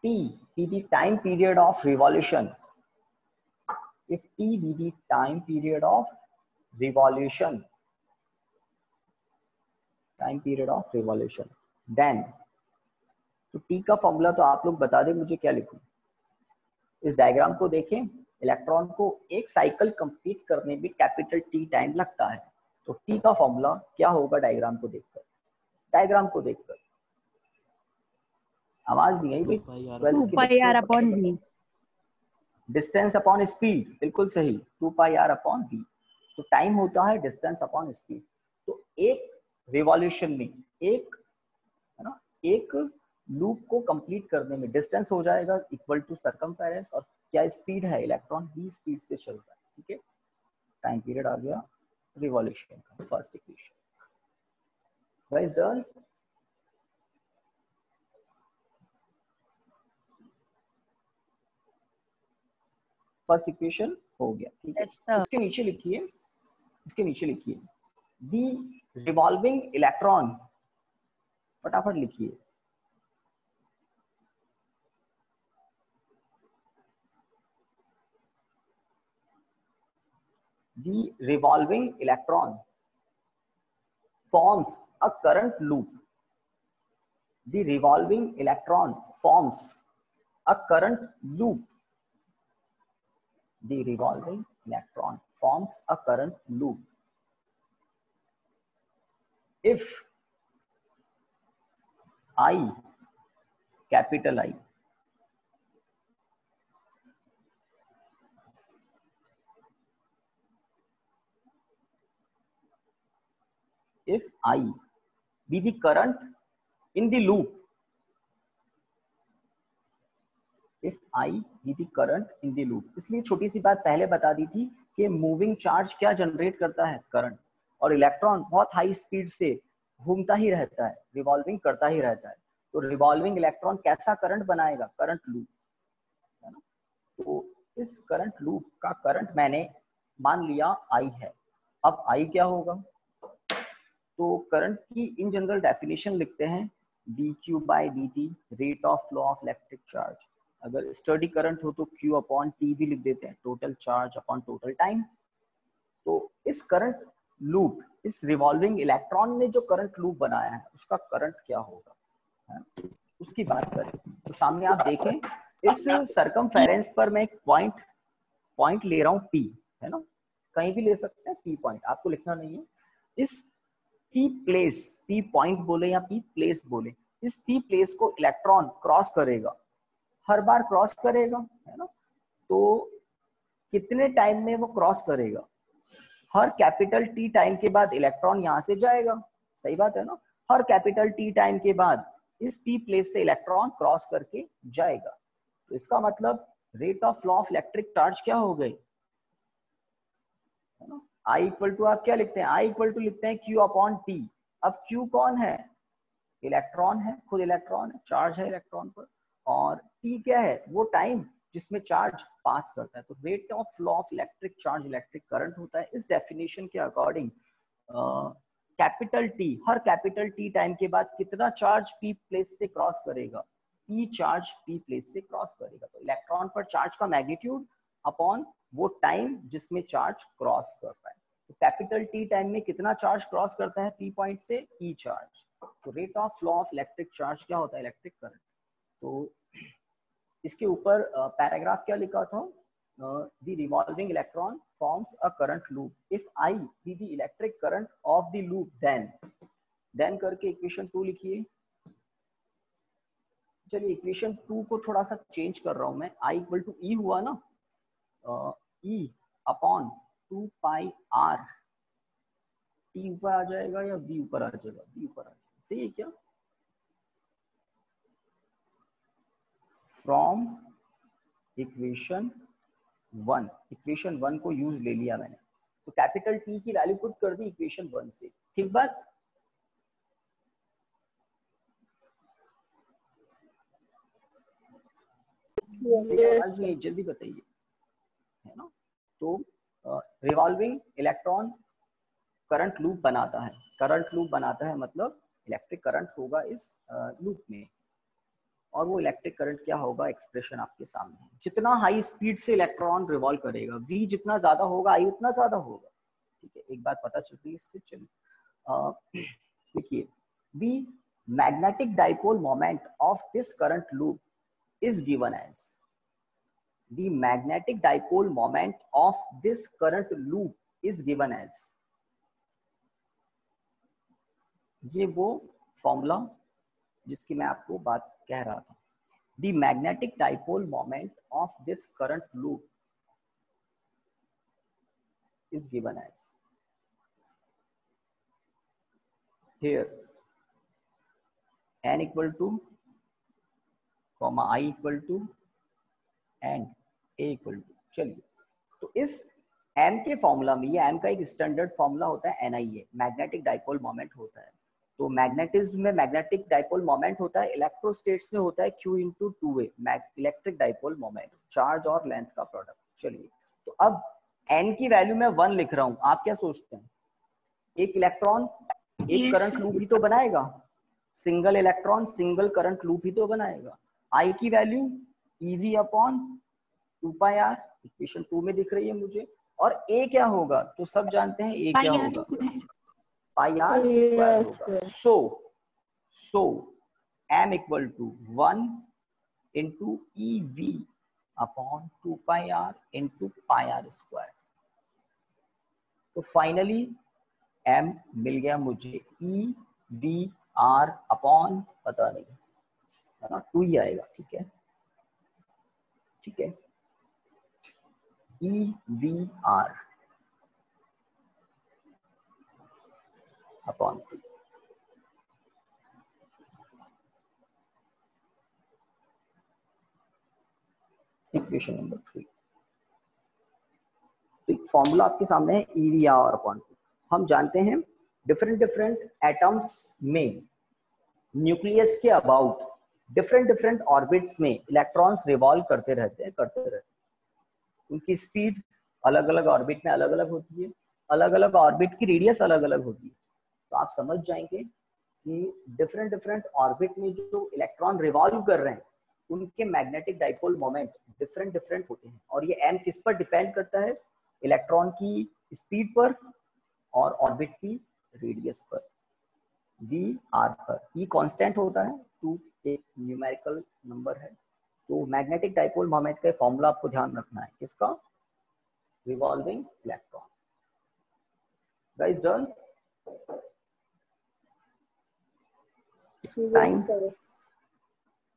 A: t be the time period of revolution, if t be the time period of revolution, time period of revolution, then, तो t का formula तो आप लोग बता दें मुझे, क्या लिखूं? इस डायग्राम को देखें, इलेक्ट्रॉन को एक साइकिल कंप्लीट करने में कैपिटल T टाइम लगता है, तो t का फॉर्मूला क्या होगा डायग्राम को देखकर? डायग्राम को देखकर आवाज नहीं आई भाई?
B: 2 pi r upon v।
A: Distance upon speed, बिल्कुल सही, 2 पाई r अपॉन v। तो टाइम होता है डिस्टेंस अपॉन स्पीड। तो एक रिवॉल्यूशन में, एक है ना, एक लूप को कंप्लीट करने में डिस्टेंस हो जाएगा इक्वल टू सरकमफेरेंस, और क्या स्पीड है? इलेक्ट्रॉन v स्पीड से चल रहा है, ठीक है। टाइम पीरियड आ गया रिवॉल्यूशन का, first equation. Guys done? First equation हो गया, ठीक है।
B: Yes, sir.
A: इसके नीचे लिखिए, इसके नीचे लिखिए दी रिवॉल्विंग इलेक्ट्रॉन, फटाफट लिखिए। The revolving electron forms a current loop. The revolving electron forms a current loop. The revolving electron forms a current loop if I, capital I, if I be the current in the loop, if I be the current in the loop। इसलिए छोटी सी बात पहले बता दी थी कि moving charge क्या generate करता है? करंट। और इलेक्ट्रॉन बहुत हाई स्पीड से घूमता ही रहता है, रिवॉल्विंग करता ही रहता है। तो रिवॉल्विंग इलेक्ट्रॉन कैसा करंट बनाएगा? करंट लूप, है ना। तो इस करंट लूप का करंट मैंने मान लिया I है। अब I क्या होगा? तो करंट की इन जनरल डेफिनेशन लिखते हैं dq by dt, rate of flow of electric charge. अगर स्टडी करंट हो तो q अपॉन t भी लिख देते हैं, total charge upon total time. तो इस करंट लूप, इस रिवॉल्विंग इलेक्ट्रॉन ने जो करंट लूप बनाया है उसका करंट क्या होगा, है? उसकी बात करें तो सामने आप देखें, इस सरकमफेरेंस पर मैं एक पॉइंट ले रहा हूँ P, है ना, कहीं भी ले सकते हैं P पॉइंट, आपको लिखना नहीं है। इस P प्लेस, P पॉइंट बोले या P प्लेस बोले, इस P प्लेस को इलेक्ट्रॉन क्रॉस करेगा, हर बार क्रॉस करेगा, है ना। तो कितने टाइम में वो क्रॉस करेगा? हर कैपिटल T टाइम के बाद इलेक्ट्रॉन यहां से जाएगा, सही बात है ना। हर कैपिटल T टाइम के बाद इस P प्लेस से इलेक्ट्रॉन क्रॉस करके जाएगा। तो इसका मतलब rate of flow of electric charge क्या हो गई, है ना। I इक्वल टू, आप क्या लिखते हैं? I इक्वल टू लिखते हैं Q अपॉन T। अब Q कौन है? इलेक्ट्रॉन है, खुद इलेक्ट्रॉन है, चार्ज है इलेक्ट्रॉन पर। और T क्या है? वो टाइम जिसमें चार्ज पास करता है। तो rate of flow of electric charge electric current होता है। इस डेफिनेशन के अकॉर्डिंग कैपिटल T, हर कैपिटल T टाइम के बाद कितना चार्ज P प्लेस से क्रॉस करेगा? P चार्ज P प्लेस से क्रॉस करेगा। तो इलेक्ट्रॉन पर चार्ज का मैग्नीट्यूड अपॉन वो टाइम जिसमें चार्ज क्रॉस कर रहा है। तो कैपिटल T टाइम में कितना चार्ज क्रॉस करता है P पॉइंट से? P charge. तो rate of flow of electric charge क्या होता है? Electric current. तो इसके ऊपर पैराग्राफ क्या लिखा था? The revolving electron forms a current loop if I be the electric current of the loop, then करके इक्वेशन 2 लिखिए। चलिए इक्वेशन 2 को थोड़ा सा चेंज कर रहा हूं मैं। I इक्वल टू ई हुआ ना, E upon 2 pi R, T ऊपर आ जाएगा या B ऊपर आ जाएगा? B ऊपर आ जाएगा, सही है क्या? फ्रॉम इक्वेशन 1, इक्वेशन 1 को यूज ले लिया मैंने, तो कैपिटल T की वैल्यू पुट कर दी इक्वेशन 1 से, ठीक बात? आवाज नहीं, जल्दी बताइए, है ना? तो रिवॉल्विंग इलेक्ट्रॉन करंट लूप बनाता है। करंट लूप बनाता है मतलब इलेक्ट्रिक करंट होगा इस लूप में, और वो इलेक्ट्रिक करंट क्या होगा, एक्सप्रेशन आपके सामने है। जितना हाई स्पीड से इलेक्ट्रॉन रिवॉल्व करेगा, V जितना ज्यादा होगा I उतना ज्यादा होगा, ठीक है? एक बात पता चल रही है इससे? चलिए देखिए, the magnetic dipole moment of this current loop is given as, the magnetic dipole moment of this current loop is given as, ये वो फॉर्मूला जिसकी मैं आपको बात कह रहा था। The magnetic dipole moment of this current loop is given as, here n equal to, comma I equal to and A equal to। चलिए, तो इस m के फॉर्मूला में, ये m का एक स्टैंडर्ड फॉर्मूला होता है NIA, मैग्नेटिक डाइपोल मोमेंट होता है। तो मैग्नेटिज्म में मैग्नेटिक डाइपोल मोमेंट होता है, इलेक्ट्रोस्टेट्स में होता है Q into 2A, electric dipole moment, charge और लेंथ का प्रोडक्ट। चलिए, तो अब n की वैल्यू मैं 1 लिख रहा हूं, आप क्या सोचते हैं? एक इलेक्ट्रॉन एक करंट लूप ही तो बनाएगा, single electron single current loop ही तो बनाएगा। I की value EV upon 2 pi R, equation 2 में दिख रही है मुझे। और A क्या होगा? तो सब जानते हैं A क्या होगा, पाई R स्क्वायर होगा। So M equal to 1 into EV upon 2 pi R into pi R square. तो फाइनली M मिल गया मुझे EVR अपॉन, पता नहीं है ना, 2 ही आएगा, ठीक है? ठीक है, EVR अपॉन 2। Equation number 3। तो एक फॉर्मूला आपके सामने है EVR अपॉन 2। हम जानते हैं डिफरेंट एटम्स में न्यूक्लियस के अबाउट डिफरेंट ऑर्बिट्स में इलेक्ट्रॉन्स रिवॉल्व करते रहते हैं। उनकी स्पीड अलग अलग ऑर्बिट में अलग अलग होती है, अलग अलग ऑर्बिट की रेडियस अलग अलग होती है। तो आप समझ जाएंगे कि डिफरेंट ऑर्बिट में जो इलेक्ट्रॉन रिवॉल्व कर रहे हैं उनके मैग्नेटिक डाइपोल मोमेंट डिफरेंट होते हैं। और ये m किस पर डिपेंड करता है? इलेक्ट्रॉन की स्पीड पर और ऑर्बिट की रेडियस पर, V/R पर। E कांस्टेंट होता है, 2 एक न्यूमेरिकल नंबर है। तो मैग्नेटिक डाइपोल मोमेंट का फॉर्मूला आपको ध्यान रखना है, किसका? Revolving electron. Guys done? Time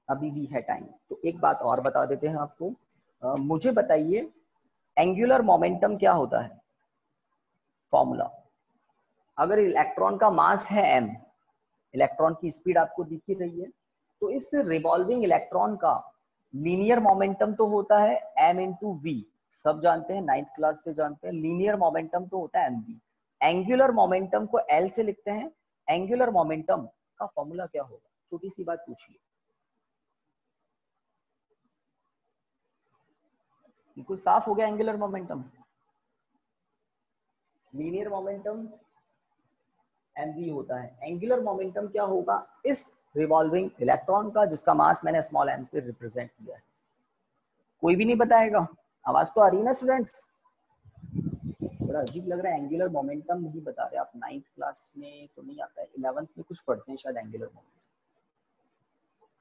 A: अभी भी है टाइम। तो एक बात और बता देते हैं आपको, मुझे बताइए एंगुलर मोमेंटम क्या होता है? फॉर्मूला, अगर इलेक्ट्रॉन का मास है m, इलेक्ट्रॉन की स्पीड आपको दिख ही रही है, तो इस रिवॉल्विंग इलेक्ट्रॉन का लीनियर मोमेंटम तो होता है m इंटू v, सब जानते हैं, 9th क्लास से जानते हैं। लीनियर मोमेंटम तो होता है mv। एंगुलर मोमेंटम को l से लिखते हैं। एंगुलर मोमेंटम का फॉर्मूला क्या होगा? छोटी सी बात पूछिए, बिल्कुल साफ हो गया। Angular momentum, linear momentum mv होता है। एंगुलर मोमेंटम क्या होगा? इस रिवॉल्विंग इलेक्ट्रॉन का, जिसका मास मैंने स्मॉल m से रिप्रेजेंट किया है। कोई भी नहीं बताएगा? आवाज तो आ रही है ना स्टूडेंट्स? बड़ा अजीब लग रहा है, एंगुलर मोमेंटम नहीं बता रहे आप। 9th क्लास में तो नहीं आता है, 11th में कुछ पढ़ते हैं शायद एंगुलर मोमेंटम,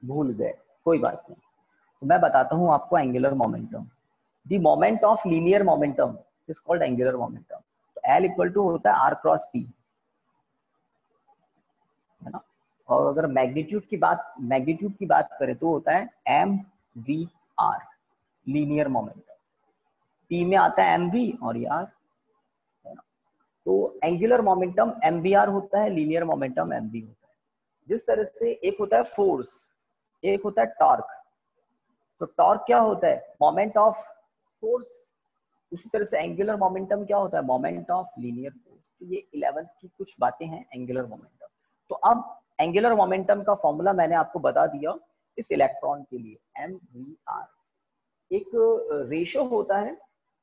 A: भूल गए, कोई बात नहीं। तो मैं बताता हूँ आपको angular momentum. The moment of linear momentum is called angular momentum. तो L इक्वल टू होता है R क्रॉस P, है ना? और अगर मैग्नीट्यूड की बात करें तो होता है MVR, लीनियर मोमेंटम। P में आता है MV और R, है ना। तो एंगुलर मोमेंटम MVR होता है, लीनियर मोमेंटम MV होता है। जिस तरह से एक होता है फोर्स, एक होता है टॉर्क। तो टॉर्क क्या होता है? Moment of force. उसी तरह से एंगुलर मोमेंटम क्या होता है? Moment of linear force. तो ये 11th की कुछ बातें हैं एंगुलर मोमेंटम। तो अब एंगुलर मोमेंटम का फॉर्मूला मैंने आपको बता दिया इस इलेक्ट्रॉन के लिए, MVR। एक रेशो होता है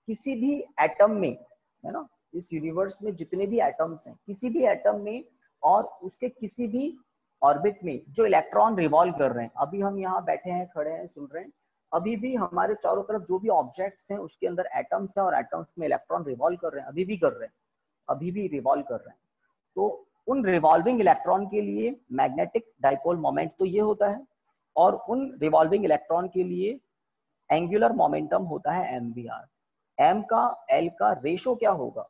A: किसी भी एटम में, है ना, इस यूनिवर्स में जितने भी एटम्स हैं, किसी भी एटम में और उसके किसी भी ऑर्बिट में जो इलेक्ट्रॉन रिवॉल्व कर रहे हैं। अभी हम यहाँ बैठे हैं, खड़े हैं, सुन रहे हैं, अभी भी हमारे चारों तरफ जो भी ऑब्जेक्ट्स हैं उसके अंदर एटम्स हैं और एटम्स में इलेक्ट्रॉन रिवॉल्व कर रहे हैं, अभी भी कर रहे हैं, अभी भी रिवॉल्व कर रहे हैं। तो उन रिवॉल्विंग इलेक्ट्रॉन के लिए मैग्नेटिक डाइपोल मोमेंट तो ये होता है, और उन रिवॉल्विंग इलेक्ट्रॉन के लिए एंगुलर मोमेंटम होता है MVR। M का L का रेशो क्या होगा?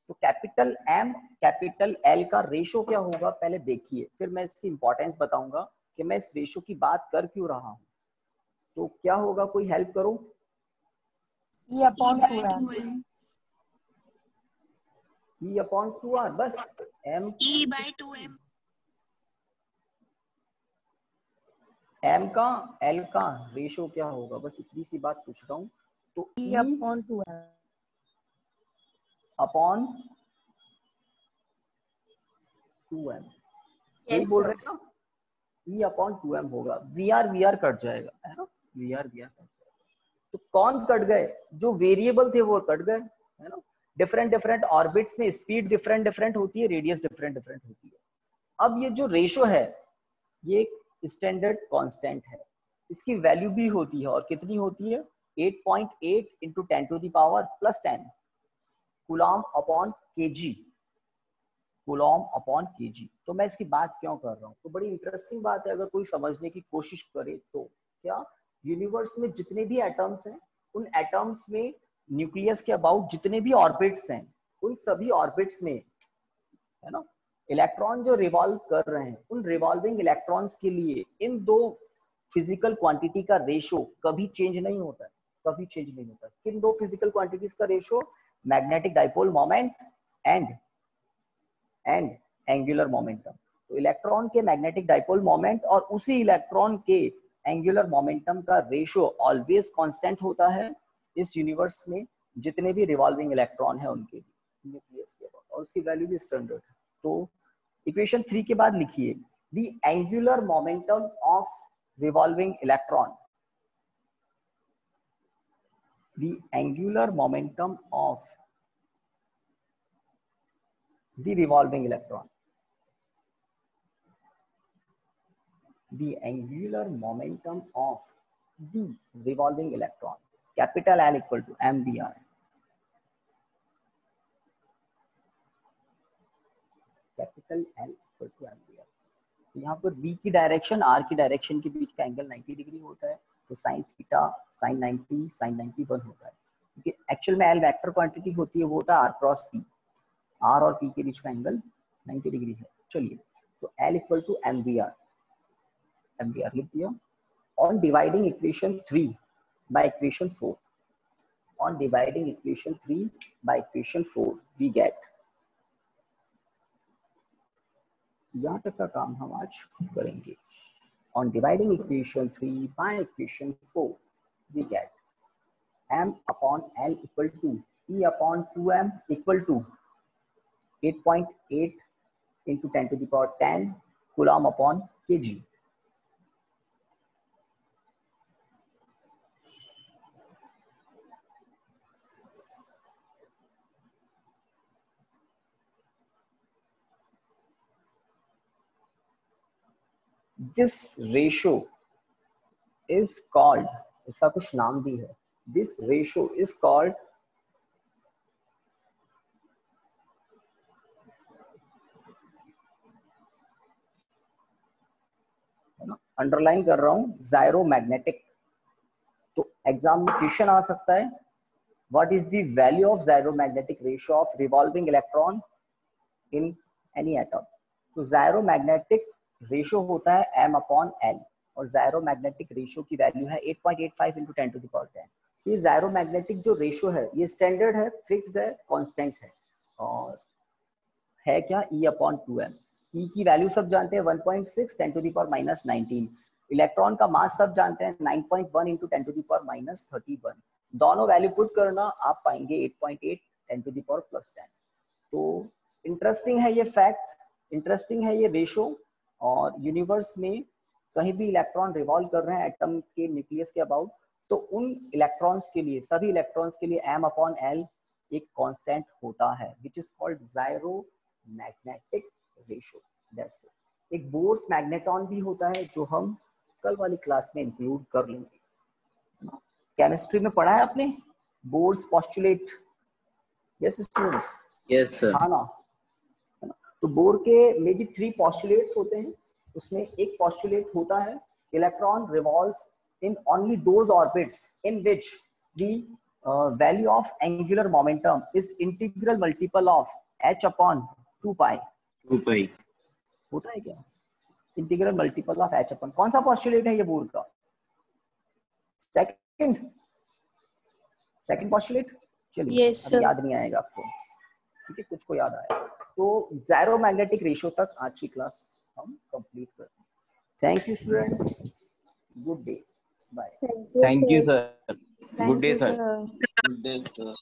A: तो कैपिटल M कैपिटल L का रेशो क्या होगा पहले देखिए, फिर मैं इसकी इंपॉर्टेंस बताऊंगा कि मैं इस रेशो की बात कर क्यों रहा हूं। तो क्या होगा, कोई हेल्प करो?
F: E/2m।
A: E/2R, बस M
F: E/2m।
A: M का L का रेशो क्या होगा, बस इतनी सी बात पूछ रहा हूँ। तो E/2m यही बोल रहे हैं ना, E/2m होगा। VR कट जाएगा, है ना, VR कट जाएगा। तो कौन कट गए? जो वेरिएबल थे वो कट गए, है ना। डिफरेंट ऑर्बिट्स में स्पीड डिफरेंट होती है, रेडियस डिफरेंट होती है। अब ये जो रेशो है ये एक स्टैंडर्ड कांस्टेंट है, इसकी वैल्यू भी होती है, और कितनी होती है? 8.8 × 10⁻+10 Coulomb upon kg, Coulomb upon kg। तो मैं इसकी बात क्यों कर रहा हूँ? तो बड़ी इंटरेस्टिंग बात है अगर कोई समझने की कोशिश करे तो। क्या यूनिवर्स में जितने भी एटम्स हैं, उन एटम्स में न्यूक्लियस के अबाउट जितने भी ऑर्बिट्स हैं, उन सभी ऑर्बिट्स में, है ना, इलेक्ट्रॉन जो रिवॉल्व कर रहे हैं, उन रिवॉल्विंग इलेक्ट्रॉन्स के लिए इन दो फिजिकल क्वांटिटी का रेशो कभी चेंज नहीं होता है, कभी चेंज नहीं होता। किन दो फिजिकल क्वांटिटीज का ratio? Magnetic dipole moment and angular momentum. तो इलेक्ट्रॉन के मैग्नेटिक डाइपोल मोमेंट और उसी इलेक्ट्रॉन के एंगुलर मोमेंटम का रेशो ऑलवेज कांस्टेंट होता है इस यूनिवर्स में जितने भी रिवॉल्विंग इलेक्ट्रॉन है उनके लिए, न्यूक्लियस के बाद, और उसकी वैल्यू भी स्टैंडर्ड है। तो इक्वेशन 3 के बाद लिखिए, the angular momentum of revolving electron, the angular momentum of the revolving electron, the angular momentum of the revolving electron, capital L equal to MVR, capital L equal to MVR। यहाँ पर V की direction R की direction के बीच का angle 90 degree होता है, तो sin theta sin 90 1 होता है, क्योंकि एक्चुअल में L वेक्टर क्वांटिटी होती है, वो होता है R क्रॉस P। R और P के बीच का एंगल 90 डिग्री है। चलिए, तो L इक्वल टू MVR लिख दिया। On dividing equation 3 by equation 4, on dividing equation 3 by equation 4 we get, यहाँ तक का काम हम आज करेंगे। On dividing equation 3 by equation 4 we get M/L equal to E/2m equal to 8.8 into 10⁻10 coulomb upon kg। This ratio is called, इसका कुछ नाम भी है, this ratio is called underline कर रहा हूं, जायरोमैग्नेटिक। तो एग्जाम में क्वेश्चन आ सकता है, what is the value of gyromagnetic ratio of revolving electron in any atom. तो जायरोमैग्नेटिक रेशो होता है m/l और ज़ायरोमैग्नेटिक रेशो की वैल्यू है 8.85 × 10⁻10। ये ज़ायरोमैग्नेटिक जो रेशो है ये स्टैंडर्ड है, फिक्स्ड है, कांस्टेंट है और है क्या E/2m। E की वैल्यू सब जानते हैं 1.6 10⁻19। इलेक्ट्रॉन का मास सब जानते हैं 9.1 × 10⁻31। दोनों वैल्यू पुट करना आप पाएंगे 8.8 10⁻+10। तो इंटरेस्टिंग है ये फैक्ट, इंटरेस्टिंग है ये रेशो। और यूनिवर्स में कहीं भी इलेक्ट्रॉन रिवॉल्व कर रहे हैं एटम के न्यूक्लियस के अबाउट, तो उन इलेक्ट्रॉन्स के लिए, सभी इलेक्ट्रॉन्स के लिए m/l एक कांस्टेंट होता है which is called gyromagnetic ratio. That's it. एक बोर्स मैग्नेटॉन भी होता है जो हम कल वाली क्लास में इंक्लूड कर लेंगे। केमिस्ट्री में पढ़ा है आपने Bohr's postulate? Yes students?
C: Yes sir.
A: हाँ ना। तो बोर के मे बी 3 पॉस्टुलेट्स होते हैं। उसमें एक पॉस्टुलेट होता है electron revolves in only those orbits in which the value of angular momentum is integral multiple of h/2 pi।
C: 2 pi
A: होता है क्या? Integral multiple of h/। कौन सा पॉस्टुलेट है ये बोर का? Second postulate. चलिए
B: Yes,
A: अभी
B: sir.
A: याद नहीं आएगा आपको, ठीक है, कुछ को याद आएगा। तो ज़ायरोमैग्नेटिक रेशो तक आज की क्लास हम कंप्लीट करते हैं। Thank you students, good day, bye.
C: Thank you sir.
B: Thank
C: good day
B: you,
C: sir.
B: sir.
E: Good day, sir.